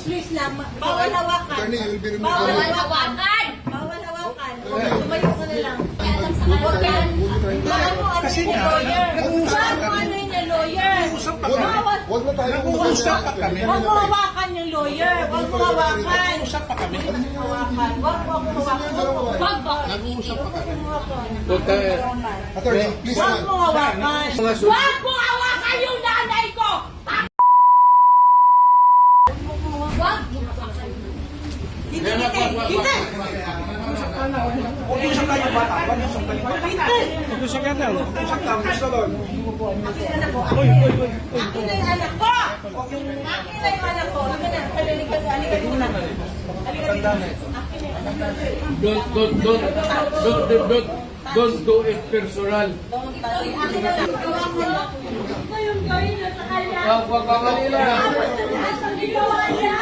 Please lang, bawal hawakan. Attorney, you will be removed. Bawal hawakan! Bawal hawakan. Tumayo ka na lang. Huwag yan. Baka mo ano Kasi yung nga, lawyer. nag-uusap Baka mo ano yung lawyer. Nag-uusap pa kami. Bawal. Huwag na tayo Nag-uusap pa kami. Huwag mo hawakan yung lawyer. Huwag mo hawakan. Nag-uusap pa kami. Hawakan. Huwag mo hawakan. Huwag ba? Nag-uusap pa kami. Huwag Attorney, please mo stand. hawakan. Huwag mo hawakan yung nanay ko! Huwag mo hawakan. Hindi, hindi. Hindi. Huwag yung isang tayo bata. Huwag yung isang tayo bata. Huwag yung isang tayo bata. Isang tayo bata. Akin na po. Akin na yung anak ko. Akin na yung anak ko. Akin na. Halika muna. Halika dito. Akin na yung anak ko. Don't do it personal. Akin na lang. Ito yung gawin na sa kanya. Wag Manila. Tapos na lahat ng ginawa niya.